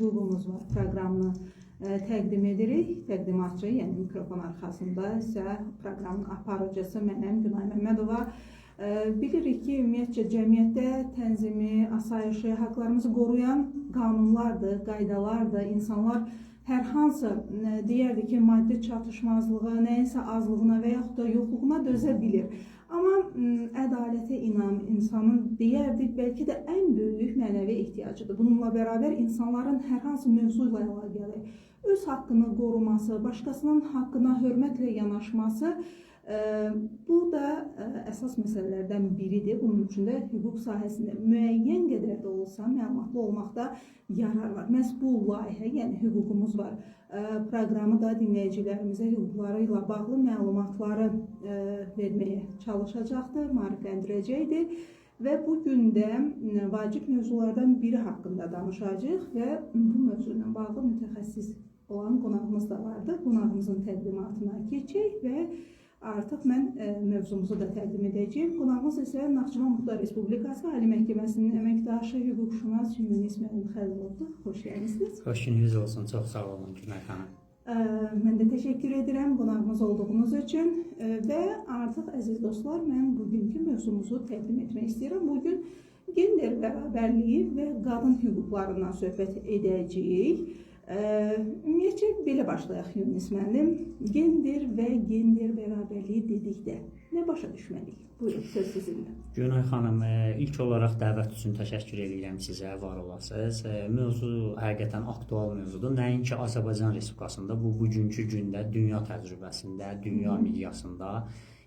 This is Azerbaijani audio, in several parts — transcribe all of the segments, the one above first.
Hüququmuz var proqramını təqdim edirik. Təqdimatçı, yəni mikrofon arxasında isə proqramın aparıcısı mənəm, Günay Məmmədova. Bilirik ki, ümumiyyətcə cəmiyyətdə tənzimi, asayişi, haqlarımızı qoruyan qanunlardır, qaydalardır. İnsanlar hər hansı deyərdi ki, maddi çatışmazlığa, nəyinsə azlığına və yaxud da yoxluğuna dözə bilir. Amma ədalətə inam insanın deyərdik, bəlkə də ən böyük mənəvi ehtiyacıdır. Bununla bərabər insanların hər hansı mövzu ilə əlaqəli öz haqqını qoruması, başqasının haqqına hörmətlə yanaşması, bu da əsas məsələlərdən biridir. Bunun üçün də hüquq sahəsində müəyyən qədər də olsa məlumatlı olmaqda yarar var. Məhz bu layihə, yəni hüququmuz var proqramı da dinləyicilərimizə hüquqları ilə bağlı məlumatları verməyə çalışacaqdır, maarifləndirəcəkdir. Və bugün də vacib mövzulardan biri haqqında danışacağıq və bu mövzu ilə bağlı mütəxəssis olan qonağımız da vardı. Qonağımızın təqdimatına keçək və artıq mən mövzumuzu da təqdim edəcəyim. Qonağımız isə Naxçıvan Muxtar Respublikası Ali Məhkəməsinin əməkdaşı hüquqşünas Yunis Mənim Xəlilovdur. Xoş gəlmisiniz. Xoş gününüz olsun. Çox sağ olun Günay xanım. Mən də təşəkkür edirəm qonağımız olduğunuz üçün və artıq əziz dostlar, mən bugünkü mövzumuzu təqdim etmək istəyirəm. Bugün gender bərabərliyi və qadın hüquqlarından söhbət edəcəyik. Ümumiyyətcə belə başlayaq Yunis müəllim. Gender və gender bərabərliyi dedikdə nə başa düşməliyik? Buyurun, söz sizinlə. Günay xanım, ilk olaraq dəvət üçün təşəkkür edirəm sizə, var olasınız. Mövzu həqiqətən aktual mövzudur. Nəinki Azərbaycan Respublikasında, bugünkü gündə dünya təcrübəsində, dünya miqyasında,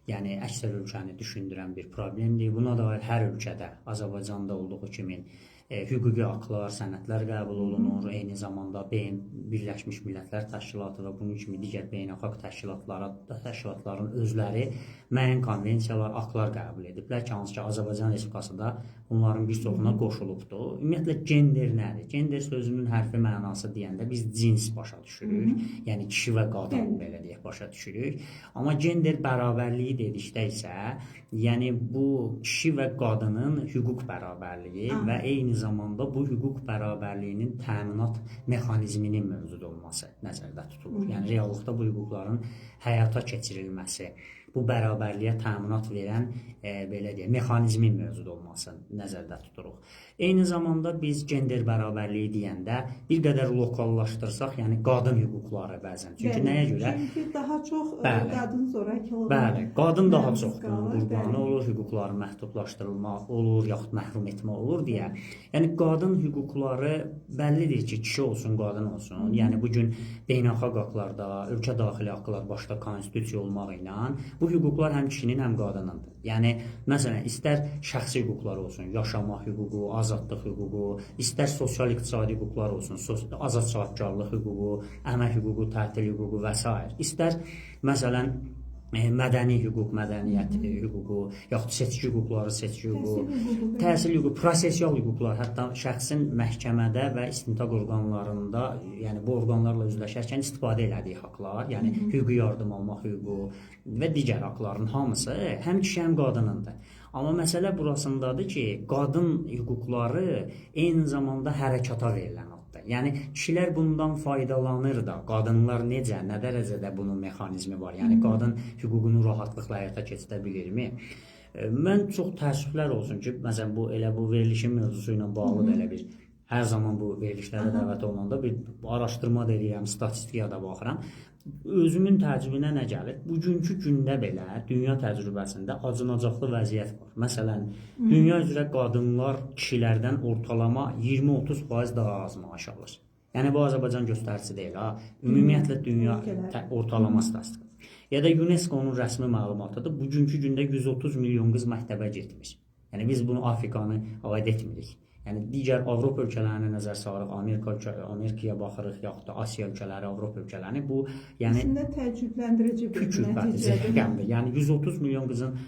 yəni əksər ölkəni düşündürən bir problemdir. Buna dair hər ölkədə, Azərbaycanda olduğu kimi hüquqi aktlar, sənədlər qəbul olunur. Eyni zamanda Birləşmiş Millətlər Təşkilatı və bunun kimi digər beynəlxalq təşkilatların özləri müəyyən konvensiyalar, aktlar qəbul ediblər ki, hansı ki, Azərbaycan Respublikasında bunların bir çoxuna qoşulubdur. Ümumiyyətlə, gender nədir? Gender sözünün hərfi mənası deyəndə biz cins başa düşürük. Yəni, kişi və qadın belə deyək başa düşürük. Amma gender bərabərliyi dedikdə isə, yəni bu kişi və qadının hüquq bərabərliyi və eyni zamanda bu hüquq bərabərliyinin təminat mexanizminin mövcud olması nəzərdə tutulur. Yəni, reallıqda bu hüquqların həyata keçirilməsi, bu bərabərliyə təminat verən belə deyək, mexanizmin mövcud olması nəzərdə tuturuq. Eyni zamanda biz gender bərabərliyi deyəndə bir qədər lokallaşdırsaq, yəni qadın hüquqları bəzən. Çünki nəyə görə? Çünki daha çox qadın zorakılığı. Bəli, qadın daha çox qurbanı olur, hüquqları məhdudlaşdırılma olur, yaxud məhrum etmə olur deyə. Yəni qadın hüquqları bəllidir ki, kişi olsun, qadın olsun. Yəni bugün beynəlxalq haqlarda, ölkə daxili haqlar başda konstitusiya olmaq ilə bu hüquqlar həm kişinin, həm qadınındır. Yəni, məsələn, istər şəxsi hüquqlar olsun, yaşama hüququ, azadlıq hüququ, istər sosial-iqtisadi hüquqlar olsun, azad sahibkarlıq hüququ, əmək hüququ, tətil hüququ və s. İstər, məsələn, mədəni hüquq, mədəniyyət hüququ, yaxud seçki hüquqları, seçki hüququ, təhsil hüququ, prosesial hüquqlar, hətta şəxsin məhkəmədə və istintaq orqanlarında, yəni bu orqanlarla üzləşərkən istifadə elədiyi haqlar, yəni hüquqi yardım almaq hüququ və digər haqların hamısı həm kişi, həm qadınındır. Amma məsələ burasındadır ki, qadın hüquqları eyni zamanda hərəkata verilən haldır. Yəni, kişilər bundan faydalanır da, qadınlar necə, nə dərəcədə bunun mexanizmi var? Yəni, qadın hüququnu rahatlıqla həyata keçirə bilirmi? Mən çox təəssüflər olsun ki, məsələn, bu verilişin mövzusu ilə bağlıdır elə bir. Hər zaman bu verilişlərə dəvət olunanda bir araşdırma da edirəm, statistikaya da baxıram. Özümün təəccübünə nə gəlir? Bugünkü gündə belə dünya təcrübəsində acınacaqlı vəziyyət var. Məsələn, dünya üzrə qadınlar kişilərdən ortalama 20-30% daha az maaş alır. Yəni, bu Azərbaycan göstəricisi deyil. Ümumiyyətlə, dünya ortalama statistika. Ya da UNESCO-nun rəsmi məlumatıdır. Bugünkü gündə 130 milyon qız məktəbə getmiş. Yəni, biz bunu Afrikanı aid etmirik. Yəni, digər Avropa ölkələrinə nəzər salırıq, Amerikaya baxırıq, yaxud da Asiya ölkələri, Avropa ölkələrini. Bu, yəni, əslində təəccübləndirici bir nəticədir. Yəni, 130 milyon qızın,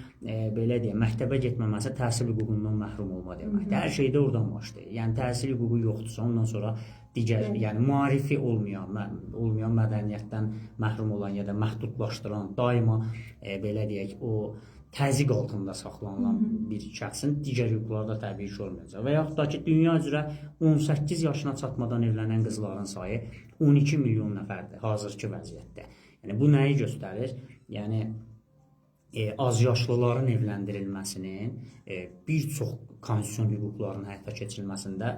belə deyək, məktəbə getməməsi təhsil hüququndan məhrum olma deməkdir. Hər şeydə oradan başlayır. Yəni, təhsil hüququ yoxdursa, ondan sonra digər, yəni maarifi olmayan mədəniyyətdən məhrum olan ya da məhdudlaşdıran, daima, belə deyək, o təzyiq altında saxlanılan bir şəxsin digər hüquqlarda təbii ki olmayacaq. Və yaxud da ki, dünya üzrə 18 yaşına çatmadan evlənən qızların sayı 12 milyon nəfərdir hazırki vəziyyətdə. Yəni bu nəyi göstərir? Yəni azyaşlıların evləndirilməsinin bir çox konstitusiyon hüquqlarının həyata keçirilməsində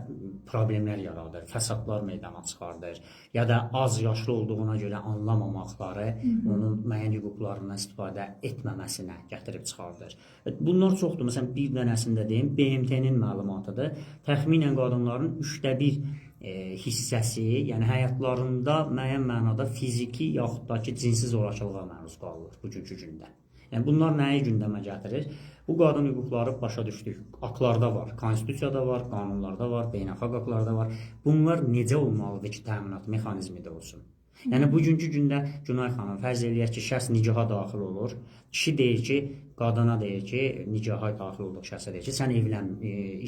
problemlər yaradır, fəsadlar meydana çıxardır ya da az yaşlı olduğuna görə anlamamaqları onun müəyyən hüquqlarından istifadə etməməsinə gətirib çıxardır. Bunlar çoxdur. Məsələn, bir dənəsində deyim, BMT-nin məlumatıdır. Təxminən qadınların 1/3 hissəsi, yəni həyatlarında müəyyən mənada fiziki yaxud da ki, cinsi zorakılığa məruz qalır bugünkü gündə. Yəni bunlar nəyi gündəmə gətirir? Bu qadın hüquqları başa düşdük. Aktlarda var, konstitusiyada var, qanunlarda var, beynəlxalq aktlarda var. Bunlar necə olmalıdır ki, təminat mexanizmi də olsun? Yəni bugünkü gündə Günay xanım fərz eləyək ki, şəxs nicaha daxil olur. Kişi deyir ki, qadına deyir ki, nicaha daxil olduğu şəxsə deyir ki, sən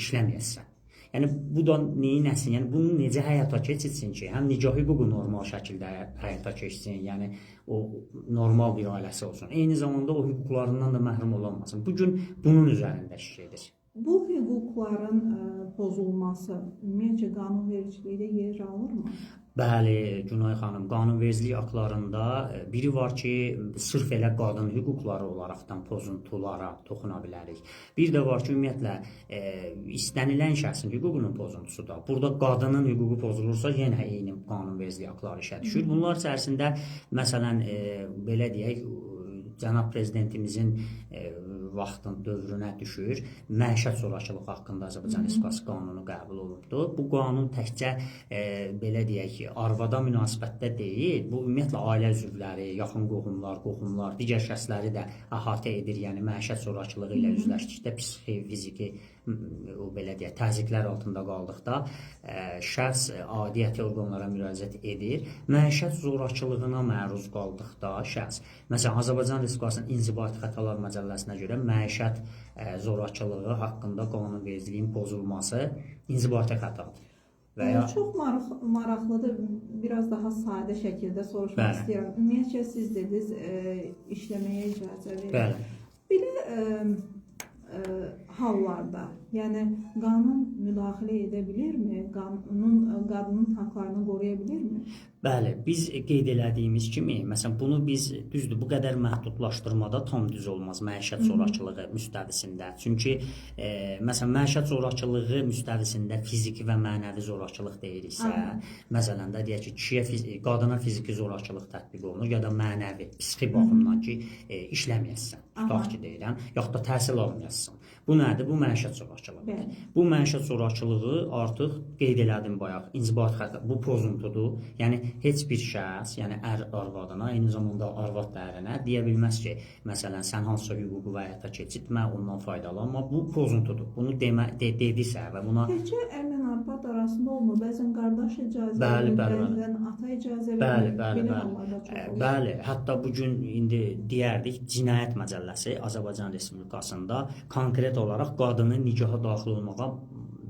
işləməyəsən. Yəni bu da neyin nəsin? Yəni bunu necə həyata keçirsin ki, həm nicah hüququ normal şəkildə həyata keçsin, yəni o normal bir ailəsi olsun. Eyni zamanda o hüquqlarından da məhrum olunmasın. Bu gün bunun üzərində iş gedir. Bu hüquqların pozulması ümumiyyətcə qanunvericilikdə yer alırmı? Bəli, Günay xanım, qanunvericilik aktlarında biri var ki, sırf elə qadın hüquqları olaraqdan pozuntulara toxuna bilərik. Bir də var ki, ümumiyyətlə istənilən şəxsin hüququnun pozuntusudur. Burada qadının hüququ pozulursa, yenə eyni qanunvericilik aktları işə düşür. Bunlar içərisində, məsələn, belə deyək, cənab prezidentimizin vaxtın dövrünə düşür. Məişət zorakılığı haqqında Azərbaycan Respublikası qanunu qəbul olunubdur. Bu qanun təkcə belə deyək ki, arvada münasibətdə deyil, bu ümumiyyətlə ailə üzvləri, yaxın qohumlar, digər şəxsləri də əhatə edir. Yəni məişət zorakılığı ilə üzləşdikdə psixi, fiziki o belə deyək, təzyiqlər altında qaldıqda şəxs aidiyyəti orqanlara müraciət edir. Məişət zorakılığına məruz qaldıqda şəxs, məsələn, Azərbaycan Respublikasının İnzibati Xətalar Məcəlləsinə görə məişət zorakılığı haqqında qanunvericiliyin pozulması inzibati xətadır. Çox maraqlıdır. Biraz daha sadə şəkildə soruşmaq istəyirəm. Ümumiyyətcə siz dediniz, işləməyə icazə verir. Bəli. Belə hallarda, yəni qanun müdaxilə edə bilirmi? Qadının haqlarını qoruya bilirmi? Bəli, biz qeyd elədiyimiz kimi, məsələn, bunu biz düzdür, bu qədər məhdudlaşdırmada tam düz olmaz məişət zorakılığı müstəvisində. Çünki məsələn, məişət zorakılığı müstəvisində fiziki və mənəvi zorakılıq deyiriksə, məsələn də deyək ki, qadına fiziki zorakılıq tətbiq olunur ya da mənəvi, psixi baxımdan ki, işləməyəsən, tutaq ki deyirəm, yaxud da təhsil almayasın. Bu nədir? Bu məişət zorakılığıdır. Bu məişət zorakılığı artıq qeyd elədim bayaq, inzibati xəta, bu pozuntudur. Yəni heç bir şəxs, yəni arvadına, eyni zamanda arvad da ərinə deyə bilməz ki, məsələn, sən hansısa hüququ həyata keçirtmə, ondan faydalanma. Bu pozuntudur. Bunu dedisə və buna Təkcə ərlə arvad arasında olmur. Bəzən qardaş icazə verir, bəzən ata icazə verir. Bəli, hətta bu gün indi deyərdik, Cinayət Məcəlləsi Azərbaycan Respublikasında konkret olaraq qadının nicaha daxil olmağa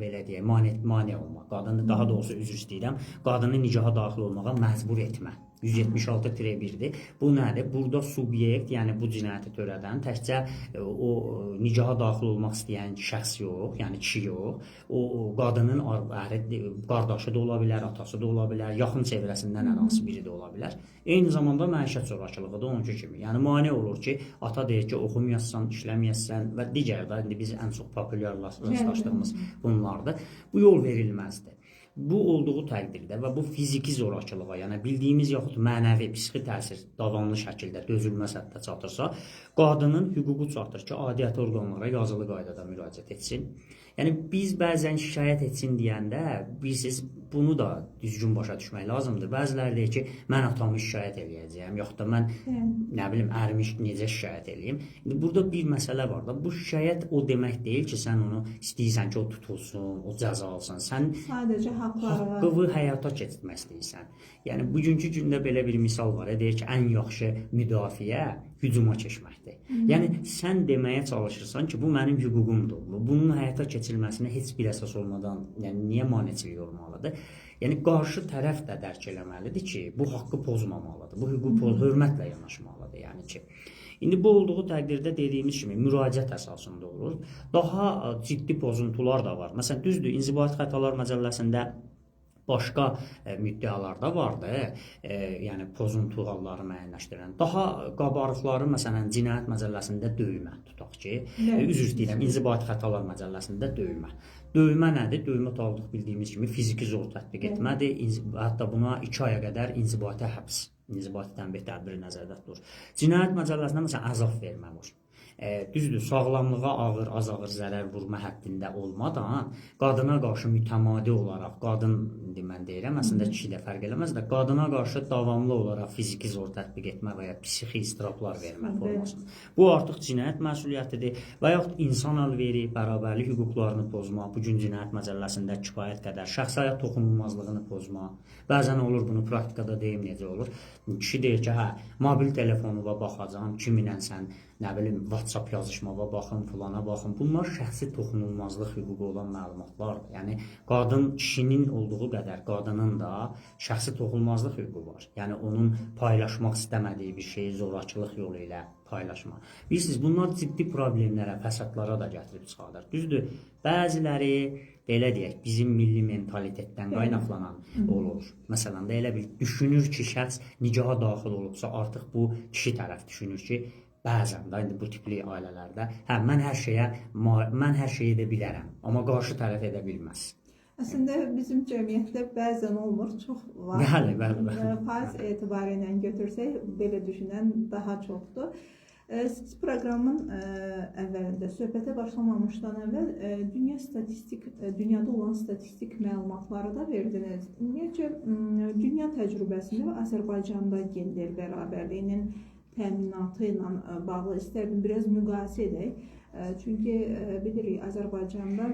belə deyək, mane olmaq, qadını daha doğrusu üzr istəyirəm, qadını nicaha daxil olmağa məcbur etmə. 176-1-dir. Bu nədir? Burada subyekt, yəni bu cinayəti törədən təkcə o nicaha daxil olmaq istəyən şəxs yox, yəni kişi yox. O qadının qardaşı da ola bilər, atası da ola bilər, yaxın çevrəsindən hər hansı biri də ola bilər. Eyni zamanda məişət zorakılığı da onunki kimi. Yəni mane olur ki, ata deyir ki, oxumayassan, işləməyəsən və digər də indi biz ən çox populyarlaşdırdığımız bunlardır. Bu yol verilməzdir. Bu olduğu təqdirdə və bu fiziki zorakılığa, yəni bildiyimiz yaxud mənəvi, psixi təsir davamlı şəkildə dözülməz həddə çatırsa, qadının hüququ çatır ki, aidiyyəti orqanlara yazılı qaydada müraciət etsin. Yəni biz bəzən şikayət etsin deyəndə, bilirsiniz, bunu da düzgün başa düşmək lazımdır. Bəziləri deyir ki, mən atamı şikayət eləyəcəyəm, yaxud da mən nə bilim, ərimi necə şikayət eləyim. Burada bir məsələ var da, bu şikayət o demək deyil ki, sən onu istəyirsən ki, o tutulsun, o cəza alsın. Sən sadəcə haqqını həyata keçirmək istəyirsən. Yəni bugünkü gündə belə bir misal var, deyir ki, ən yaxşı müdafiə hücuma keçməkdir. Yəni sən deməyə çalışırsan ki, bu mənim hüququmdur. Bunun həyata keçirilməsinə heç bir əsas olmadan, yəni niyə maneçilik olmalıdır? Yəni qarşı tərəf də dərk eləməlidir ki, bu haqqı pozmamalıdır. Bu hüquq hörmətlə yanaşmalıdır. Yəni ki, indi bu olduğu təqdirdə dediyimiz kimi müraciət əsasında olur. Daha ciddi pozuntular da var. Məsələn, düzdür, İnzibati Xətalar Məcəlləsində başqa müddəalar da vardı. Yəni pozuntu halları müəyyənləşdirən. Daha qabarıqları məsələn Cinayət Məcəlləsində döymə tutaq ki, üzr istəyirəm, İnzibati Xətalar Məcəlləsində döymə. Döymə nədir? Döymə tallıq bildiyimiz kimi fiziki zor tətbiq etmədir. Hətta buna 2 aya qədər inzibati həbs, inzibati tənbih tədbiri nəzərdə tutulur. Cinayət Məcəlləsində məsələn əzab vermə var. Düzdür, sağlamlığa ağır, az ağır zərər vurma həddində olmadan qadına qarşı mütəmadi olaraq, qadın mən deyirəm, əslində kişi də fərq eləməz də, qadına qarşı davamlı olaraq fiziki zor tətbiq etmə və ya psixi istirablar vermə formasında. Bu artıq cinayət məsuliyyətidir və yaxud insan əlveri, bərabərlik hüquqlarını pozma, bu gün Cinayət Məcəlləsində kifayət qədər şəxsi həyat toxunulmazlığını pozma. Bəzən olur, bunu praktikada deyim necə olur. Kişi deyir ki, hə, mobil telefonuna baxacam, kiminlə sən, nə bilim, WhatsApp yazışmaya baxın, filana baxın. Bunlar şəxsi toxunulmazlıq hüququ olan məlumatlardır. Yəni, qadın, kişinin olduğu qədər qadının da şəxsi toxunulmazlıq hüququ var. Yəni, onun paylaşmaq istəmədiyi bir şeyi zorakılıq yolu ilə paylaşma. Bilirsiniz, bunlar ciddi problemlərə, fəsadlara da gətirib çıxardır. Düzdür, bəziləri, belə deyək, bizim milli mentalitetdən qaynaqlanan olur. Məsələn də elə bir düşünür ki, şəxs nicaha daxil olubsa, artıq bu kişi tərəf düşünür ki, bəzən də indi bu tipli ailələrdə, hə, mən hər şeyi edə bilərəm, amma qarşı tərəf edə bilməz. Əslində bizim cəmiyyətdə bəzən olmur, çox var. Bəli. Faiz etibarı ilə götürsək, belə düşünən daha çoxdur. Siz proqramın əvvəlində söhbətə başlamamışdan əvvəl dünyada olan statistik məlumatları da verdiniz. Ümumiyyətcə, dünya təcrübəsində və Azərbaycanda gender bərabərliyinin təminatı ilə bağlı istərdim biraz müqayisə edək. Çünki bilirik, Azərbaycanda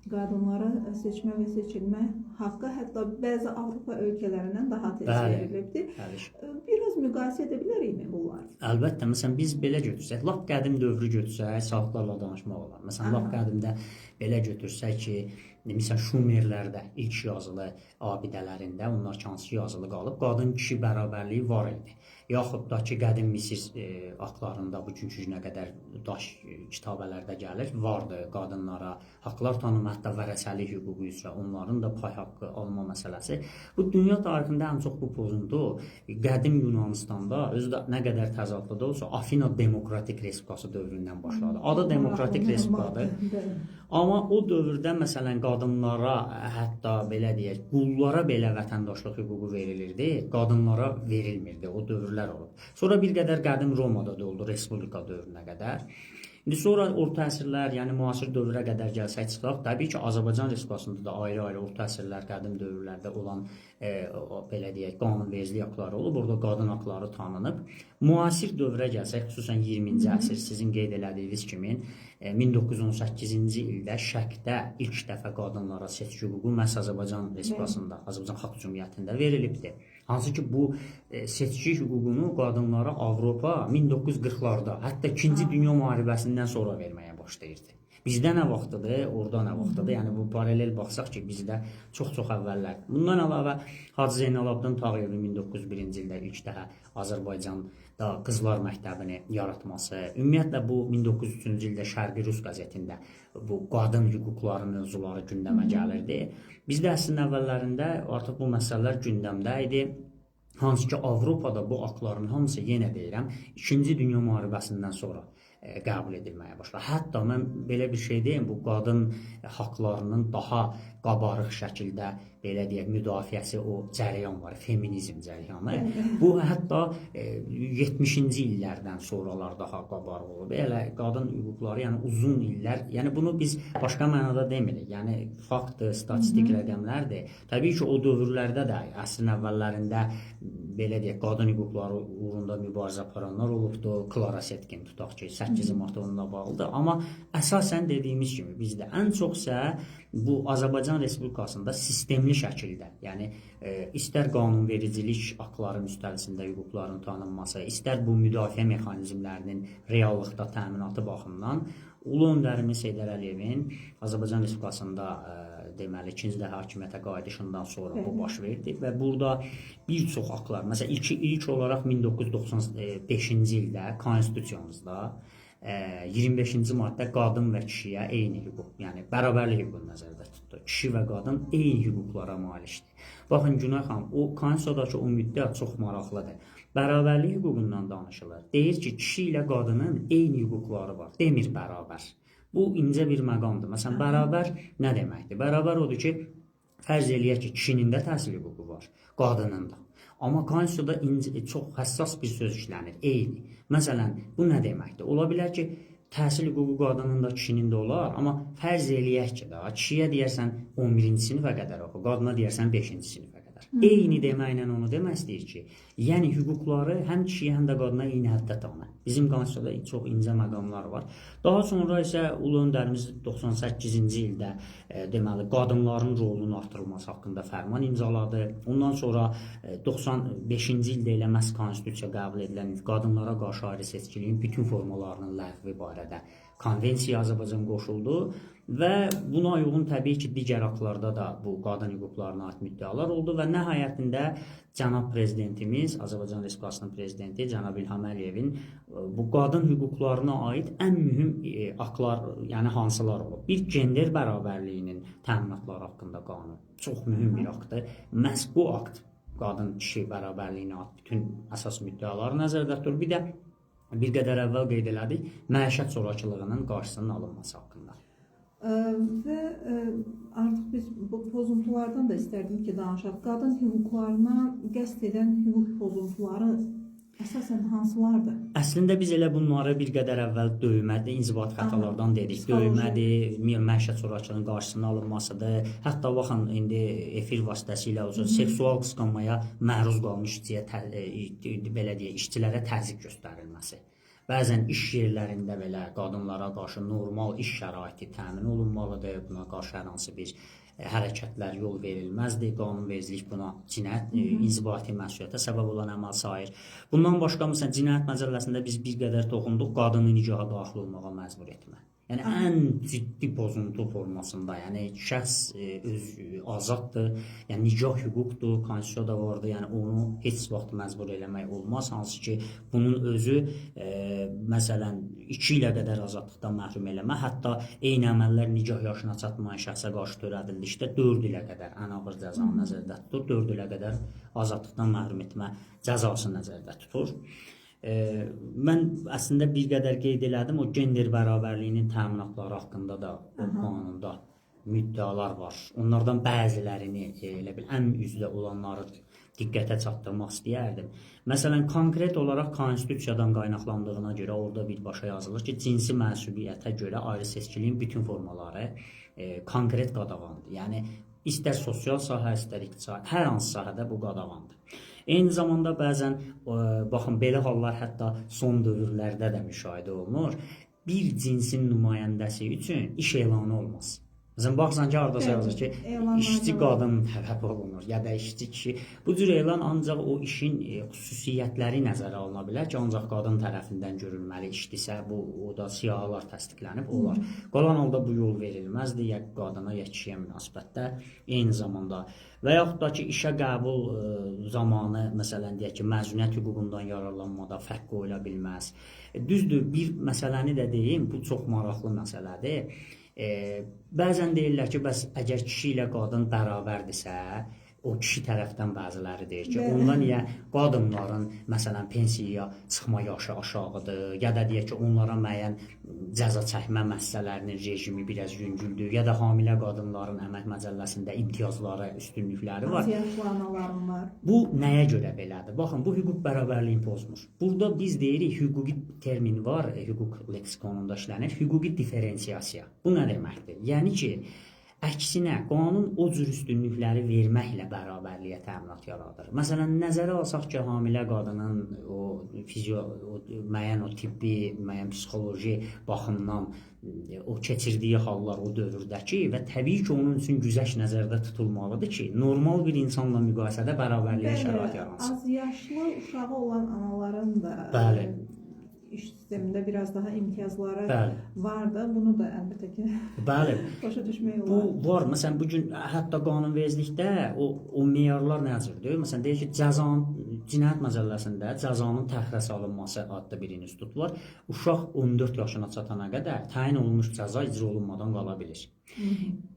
qadınlara seçmə və seçilmə haqqı hətta bəzi Avropa ölkələrindən daha tez verilibdir. Biraz müqayisə edə bilərikmi bunlar? Əlbəttə, məsələn, biz belə götürsək, lap qədim dövrü götürsək, saatlarla danışmaq olar. Məsələn, lap qədimdə belə götürsək ki, məsələn, Şumerlərdə ilk yazılı abidələrində, onlar hansı yazılı qalıb, qadın-kişi bərabərliyi var idi. Yaxud da ki, qədim Misir aktlarında bugünkü günə qədər daş kitabələrdə gəlir, vardı qadınlara haqlar tanıma, hətta vərəsəlik hüququ üzrə onların da pay haqqı alma məsələsi. Bu, dünya tarixində ən çox bu pozuntu qədim Yunanistanda, özü də nə qədər təzadlı da olsa, Afina Demokratik Respublikası dövründən başladı. Adı Demokratik Respublikadır. Amma o dövrdə, məsələn, qadınlara, hətta belə deyək, qullara belə vətəndaşlıq hüququ verilirdi, qadınlara verilmirdi. O dövrlər olub. Sonra bir qədər qədim Romada da oldu, Respublika dövrünə qədər. İndi sonra orta əsrlər, yəni müasir dövrə qədər gəlsək çıxaq, təbii ki, Azərbaycan Respublikasında da ayrı-ayrı orta əsrlər, qədim dövrlərdə olan belə deyək, qanunvericilik haqları olub, orada qadın haqları tanınıb. Müasir dövrə gəlsək, xüsusən 20-ci əsr, sizin qeyd elədiyiniz kimi 1918-ci ildə Şərqdə ilk dəfə qadınlara seçki hüququ məhz Azərbaycan Respublikasında, Azərbaycan Xalq Cümhuriyyətində verilibdir. Hansı ki, bu seçki hüququnu qadınlara Avropa 1940-larda, hətta 2-ci Dünya müharibəsindən sonra verməyə başlayırdı. Bizdə nə vaxtıdır, orada nə vaxtıdır? Yəni, bu paralel baxsaq ki, bizdə çox-çox əvvəllər. Bundan əlavə, Hacı Zeynalabdin Tağıyevin 1901-ci ildə ilk dəfə Azərbaycanda qızlar məktəbini yaratması, ümumiyyətlə bu 1903-cü ildə Şərqi Rus qəzetində bu qadın hüquqları mövzuları gündəmə gəlirdi. Bizdə əslində əvvəllərində artıq bu məsələlər gündəmdə idi. Hansı ki, Avropada bu aktların hamısı, yenə deyirəm, 2-ci Dünya müharibəsindən sonra qəbul edilməyə başladı. Hətta mən belə bir şey deyim, bu qadın haqlarının daha qabarıq şəkildə, belə deyək, müdafiəsi o cərəyan var, feminizm cərəyanı. Bu, hətta 70-ci illərdən sonralar daha qabarıq olub. Elə qadın hüquqları, yəni uzun illər, yəni bunu biz başqa mənada demirik. Yəni, faktdır, statistik rəqəmlərdir. Təbii ki, o dövrlərdə də, əsrin əvvəllərində, belə deyək, qadın hüquqları uğrunda mübarizə aparanlar olubdur. Klara Setkin tutaq ki, 8 mart onunla bağlıdır. Amma əsasən dediyimiz kimi bizdə ən çoxsa bu Azərbaycan Respublikasında sistemli şəkildə, yəni istər qanunvericilik aktları müstəvisində hüquqların tanınması, istər bu müdafiə mexanizmlərinin reallıqda təminatı baxımından Ulu öndərimiz Heydər Əliyevin Azərbaycan Respublikasında deməli, ikinci də hakimiyyətə qayıdışından sonra bu baş verdi və burada bir çox aktlar, məsələn, ilk olaraq 1995-ci ildə konstitusiyamızda 25-ci maddə qadın və kişiyə eyni hüquq, yəni bərabərlik hüququnu nəzərdə tutdu. Kişi və qadın eyni hüquqlara malikdir. Baxın Günay xanım, o konstitusiyadakı o müddət çox maraqlıdır. Bərabərlik hüququndan danışılır. Deyir ki, kişi ilə qadının eyni hüquqları var. Demir bərabər. Bu incə bir məqamdır. Məsələn, bərabər nə deməkdir? Bərabər odur ki, fərz eləyək ki, kişinin də təhsil hüququ var, qadının da. Amma konstitusiyada çox həssas bir söz işlənir, eyni. Məsələn, bu nə deməkdir? Ola bilər ki, təhsil hüququ qadının da, kişinin də olar, amma fərz eləyək ki, kişiyə deyərsən 11-ci sinifə qədər oxu, qadına deyərsən 5-ci sinifə qədər. Eyni deməklə onu demək istəyir ki, yəni hüquqları həm kişiyə, həm də qadına eyni həddə tanınır. Bizim konstitusiyada çox incə məqamlar var. Daha sonra isə Ulu Öndərimiz 98-ci ildə deməli qadınların rolunun artırılması haqqında fərman imzaladı. Ondan sonra 95-ci ildə elə məhz konstitusiya qəbul edilən qadınlara qarşı ayrı seçkiliyin bütün formalarının ləğvi barədə konvensiya Azərbaycan qoşuldu və buna uyğun təbii ki, digər aktlarda da bu qadın hüquqlarına aid müddəalar oldu və nəhayətində cənab prezidentimiz, Azərbaycan Respublikasının prezidenti cənab İlham Əliyevin bu qadın hüquqlarına aid ən mühüm aktlar, yəni hansılar olub? Bir, gender bərabərliyinin təminatları haqqında qanun. Çox mühüm bir aktdır. Məhz bu akt qadın-kişi bərabərliyinə aid bütün əsas müddəaları nəzərdə tutur. Bir də bir qədər əvvəl qeyd elədik, məişət zorakılığının qarşısının alınması haqqında. Və artıq biz bu pozuntulardan da istərdim ki, danışaq. Qadın hüquqlarına qəsd edən hüquq pozuntuları əsasən hansılardır? Əslində biz elə bunları bir qədər əvvəl döymədir, inzibati xətalardan dedik. Döymədir, məişət zorakılığının qarşısının alınmasıdır. Hətta baxın, indi efir vasitəsilə seksual qısqanmaya məruz qalmış belə deyək, işçilərə təzyiq göstərilməsi. Bəzən iş yerlərində belə qadınlara qarşı normal iş şəraiti təmin olunmalıdır. Buna qarşı hər hansı bir hərəkətlər yol verilməzdir. Qanunvericilik buna cinayət, inzibati məsuliyyətə səbəb olan əməl sayır. Bundan başqa, məsələn, cinayət məcəlləsində biz bir qədər toxunduq, qadını nicaha daxil olmağa məcbur etmə. Yəni, ən ciddi pozuntu formasında, yəni şəxs öz azaddır, yəni nicah hüquqdur, konstitusiyada vardır, yəni onu heç vaxt məcbur eləmək olmaz. Hansı ki, bunun özü, məsələn, 2 ilə qədər azadlıqdan məhrum eləmə, hətta eyni əməllər nicah yaşına çatmayan şəxsə qarşı törədildikdə 4 ilə qədər ən ağır cəzanı nəzərdə tutur, 4 ilə qədər azadlıqdan məhrum etmə cəzası nəzərdə tutur. Mən əslində bir qədər qeyd elədim, o gender bərabərliyinin təminatları haqqında da o qanunda müddəalar var. Onlardan bəzilərini, elə bil, ən üzdə olanları diqqətə çatdırmaq istəyərdim. Məsələn, konkret olaraq konstitusiyadan qaynaqlandığına görə orada birbaşa yazılır ki, cinsi mənsubiyyətə görə ayrı seçkiliyin bütün formaları konkret qadağandır. Yəni, istər sosial sahə, istər iqtisadi, hər hansı sahədə bu qadağandır. Eyni zamanda bəzən, baxın, belə hallar hətta son dövrlərdə də müşahidə olunur. Bir cinsin nümayəndəsi üçün iş elanı olmaz. Məsələn, baxsan ki, haradasa yazır ki, işçi qadın tələb olunur, ya da işçi kişi. Bu cür elan ancaq o işin xüsusiyyətləri nəzərə alına bilər ki, ancaq qadın tərəfindən görülməli işdirsə, o da siyahılar təsdiqlənib olar. Qalan halda bu yol verilməzdir, ya qadına, ya kişiyə münasibətdə. Eyni zamanda və yaxud da ki, işə qəbul zamanı, məsələn, deyək ki, məzuniyyət hüququndan yararlanmada fərq qoyula bilməz. Düzdür, bir məsələni də deyim, bu çox maraqlı məsələdir. Bəzən deyirlər ki, bəs əgər kişi ilə qadın bərabərdirsə, o kişi tərəfdən bəziləri deyir ki, onda niyə qadınların, məsələn, pensiyaya çıxma yaşı aşağıdır, ya da deyək ki, onlara müəyyən cəza çəkmə məsələlərinin rejimi biraz yüngüldür, ya da hamilə qadınların əmək məcəlləsində imtiyazları, üstünlükləri var. Bu nəyə görə belədir? Baxın, bu hüquq bərabərliyin pozmur. Burada biz deyirik, hüquqi termin var, hüquq leksikonunda işlənir, hüquqi diferensiyasiya. Bu nə deməkdir? Yəni ki, əksinə, qanun o cür üstünlükləri verməklə bərabərliyə təminat yaradır. Məsələn, nəzərə alsaq ki, hamilə qadının müəyyən o tibbi, müəyyən psixoloji baxımdan o keçirdiyi hallar o dövrdəki və təbii ki, onun üçün güzəşt nəzərdə tutulmalıdır ki, normal bir insanla müqayisədə bərabərliyə şərait yaransın. Az yaşlı uşağı olan anaların da iş sistemində biraz daha imtiyazları Bəli. vardı. Bunu da əlbəttə ki Bəli. başa düşmək Bu olar. var. Məsələn, bu gün hətta qanunvericilikdə o meyarlar necədir? Məsələn, deyir ki, cinayət məcəlləsində cəzanın təxirə salınması adlı bir institut var. Uşaq 14 yaşına çatana qədər təyin olunmuş cəza icra olunmadan qala bilir.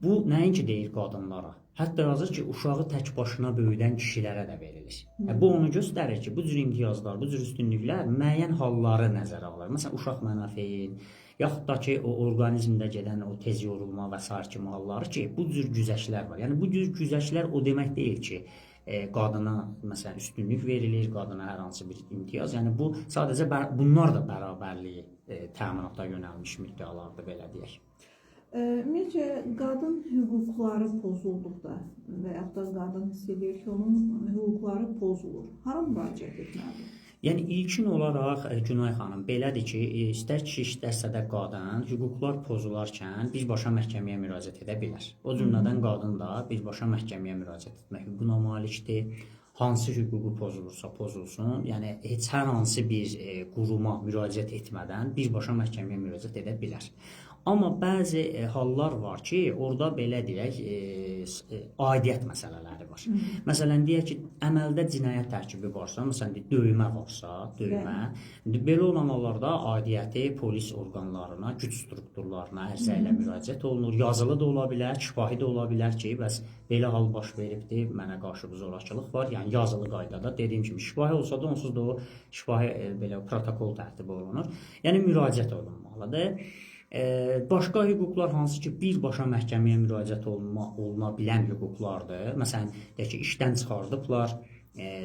Bu nəinki deyir qadınlara. Hətta yazır ki, uşağı tək başına böyüdən kişilərə də verilir. Bu onu göstərir ki, bu cür imtiyazlar, bu cür üstünlüklər müəyyən halları nəzərə alır. Məsələn, uşaq mənafelin, yaxud da ki, o orqanizmdə gedən o tez yorulma və sair kimi halları ki, bu cür güzəştlər var. Yəni bu cür güzəştlər o demək deyil ki, qadına məsələn üstünlük verilir, qadına hər hansı bir imtiyaz. Yəni bu sadəcə bunlar da bərabərliyi təminata yönəlmiş müddəalardır, belə deyək. Ümumiyyətcə, qadın hüquqları pozulduqda və yaxud da qadın hiss edir ki, onun hüquqları pozulur. Hara müraciət etməlidir? Yəni ilkin olaraq Günay xanım belədir ki, istər kişi, istərsə də qadın hüquqlar pozularkən birbaşa məhkəməyə müraciət edə bilər. O cümlədən qadın da birbaşa məhkəməyə müraciət etmək hüququna malikdir. Hansı hüququ pozulursa pozulsun, yəni heç hər hansı bir quruma müraciət etmədən birbaşa məhkəməyə müraciət edə bilər. Amma bəzi hallar var ki, orada belə deyək, aidiyyət məsələləri var. Məsələn, deyək ki, əməldə cinayət tərkibi varsa, məsələn, döymə varsa, belə olan hallarda aidiyyəti polis orqanlarına, güc strukturlarına ərizə ilə müraciət olunur. Yazılı da ola bilər, şifahi də ola bilər ki, bəs belə hal baş veribdir, mənə qarşı bu zorakılıq var. Yəni yazılı qaydada dediyim kimi şifahi olsa da onsuz da o şifahi belə protokol tərtib olunur. Yəni müraciət olunmalıdır. Başqa hüquqlar hansı ki, birbaşa məhkəməyə müraciət oluna bilən hüquqlardır. Məsələn, deyək ki, işdən çıxardıblar,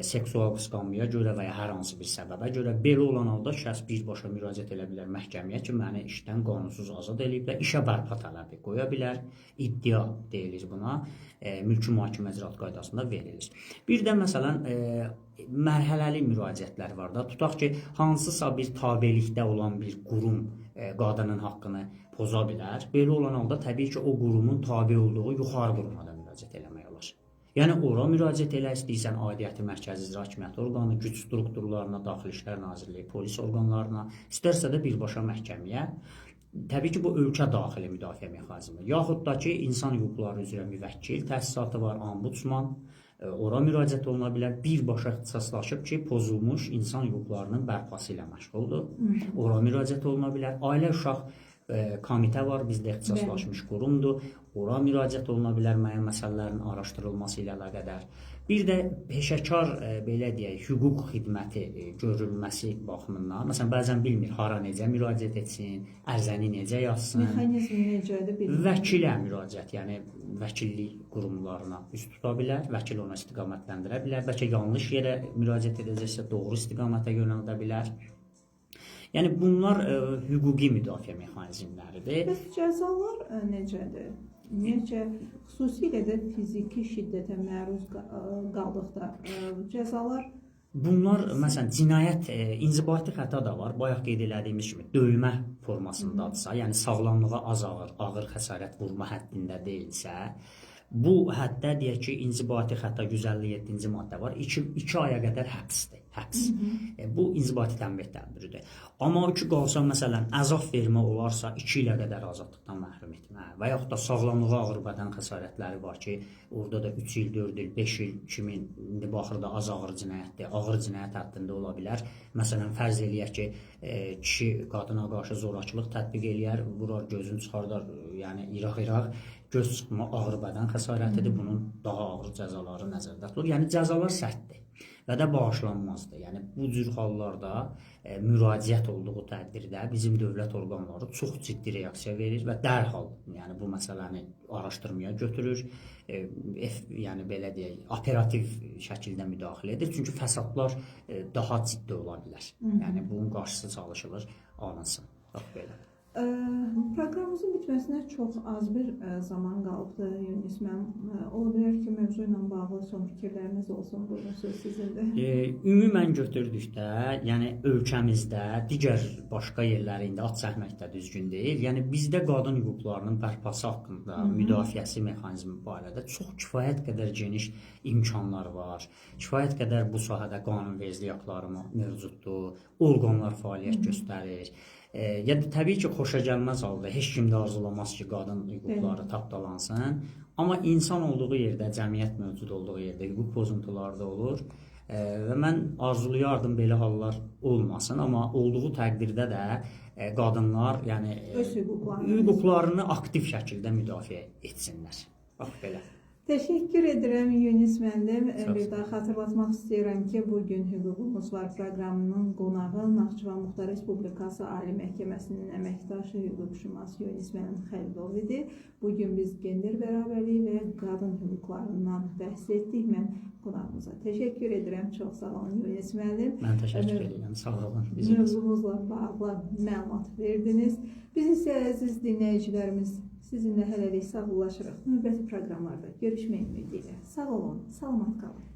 seksual qısqanmaya görə və ya hər hansı bir səbəbə görə belə olan halda şəxs birbaşa müraciət edə bilər məhkəməyə ki, məni işdən qanunsuz azad ediblər, işə bərpa tələbi qoya bilər, iddia deyilir buna, mülki mühakimə icraat qaydasında verilir. Bir də məsələn, mərhələli müraciətlər var da, tutaq ki, hansısa bir tabelikdə olan bir qurum qadının haqqını poza bilər. Belə olan halda təbii ki, o qurumun tabe olduğu yuxarı quruma da müraciət eləmək olar. Yəni ora müraciət elə istəyirsən aidiyyəti mərkəzi icra hakimiyyəti orqanı, güc strukturlarına, Daxili İşlər Nazirliyi, polis orqanlarına, istərsə də birbaşa məhkəməyə. Təbii ki, bu ölkə daxili müdafiə mexanizmi. Yaxud da ki, insan hüquqları üzrə müvəkkil təsisatı var, ombudsman, ora müraciət oluna bilər. Birbaşa ixtisaslaşıb ki, pozulmuş insan hüquqlarının bərpası ilə məşğuldur. Ora müraciət oluna bilər. Ailə Uşaq komitə var, bizdə ixtisaslaşmış qurumdur. Ora müraciət oluna bilər müəyyən məsələlərin araşdırılması ilə əlaqədar. Bir də peşəkar, belə deyək, hüquq xidməti görülməsi baxımından, məsələn, bəzən bilmir hara necə müraciət etsin, ərizəni necə yazsın. Mexanizmi necədir bilmir. Vəkilə müraciət, yəni vəkillik qurumlarına üst tuta bilər, vəkil ona istiqamətləndirə bilər, bəlkə yanlış yerə müraciət edəcəksə doğru istiqamətə yönəldə bilər. Yəni bunlar hüquqi müdafiə mexanizmləridir. Bəs cəzalar necədir? Ümumiyyətcə, xüsusilə də fiziki şiddətə məruz qaldıqda cəzalar? Bunlar, məsələn, cinayət, inzibati xəta da var. Bayaq qeyd elədiyimiz kimi döymə formasındadırsa, yəni sağlamlığa az ağır xəsarət vurma həddində deyilsə, bu həddə deyək ki, inzibati xəta 157-ci maddə var. 2 aya qədər həbsdir. Həbs. Bu inzibati tənbeh tədbiridir. Amma o ki qalsa, məsələn, əzab vermə olarsa 2 ilə qədər azadlıqdan məhrum etmə və yaxud da sağlamlığa ağır bədən xəsarətləri var ki, orada da 3 il, 4 il, 5 il kimi indi baxır da az ağır cinayətdir. Ağır cinayət həddində ola bilər. Məsələn, fərz eləyək ki, kişi qadına qarşı zorakılıq tətbiq eləyər, vurar, gözünü çıxardar, yəni iraq göz çıxma ağır bədən xəsarətidir. Bunun daha ağır cəzaları nəzərdə tutulur. Yəni cəzalar sərtdir və də bağışlanmazdır. Yəni bu cür hallarda müraciət olduğu təqdirdə bizim dövlət orqanları çox ciddi reaksiya verir və dərhal yəni bu məsələni araşdırmaya götürür. Yəni belə deyək, operativ şəkildə müdaxilə edir. Çünki fəsadlar daha ciddi ola bilər. Yəni bunun qarşısı çalışılır, alınsın. Bax belə. Proqramımızın bitməsinə çox az bir zaman qalıbdır. Yunis müəllim, ola bilər ki, mövzu ilə bağlı son fikirləriniz olsun. Buyurun, söz sizindir. Ümumən götürdükdə, yəni ölkəmizdə, digər başqa yerlərində ad çəkməkdə düzgün deyil. Yəni bizdə qadın hüquqlarının bərpası haqqında müdafiəsi mexanizmi barədə çox kifayət qədər geniş imkanlar var. Kifayət qədər bu sahədə qanunvericilik aktları mövcuddur. Orqanlar fəaliyyət göstərir. Yəni təbii ki, xoşagəlməz halda heç kim də arzulamaz ki, qadın hüquqları tapdalansın. Amma insan olduğu yerdə, cəmiyyət mövcud olduğu yerdə hüquq pozuntuları da olur. Və mən arzulayardım belə hallar olmasın, amma olduğu təqdirdə də qadınlar, yəni öz hüquqlarını aktiv şəkildə müdafiə etsinlər. Bax belə. Təşəkkür edirəm Yunis müəllim. Bir daha xatırlatmaq istəyirəm ki, bugün Hüququmuz var proqramının qonağı Naxçıvan Muxtar Respublikası Ali Məhkəməsinin əməkdaşı hüquqşünas Yunis müəllim Xəlilov idi. Bugün biz gender bərabərliyi və qadın hüquqlarından bəhs etdik. Mən qonağımıza təşəkkür edirəm. Çox sağ olun Yunis müəllim. Mən təşəkkür edirəm. Sağ olun. Mövzumuzla bağlı məlumat verdiniz. Biz isə əziz dinləyicilərimiz sizinlə hələlik sağollaşırıq. Növbəti proqramlarda görüşmək ümidi ilə. Sağ olun, salamat qalın.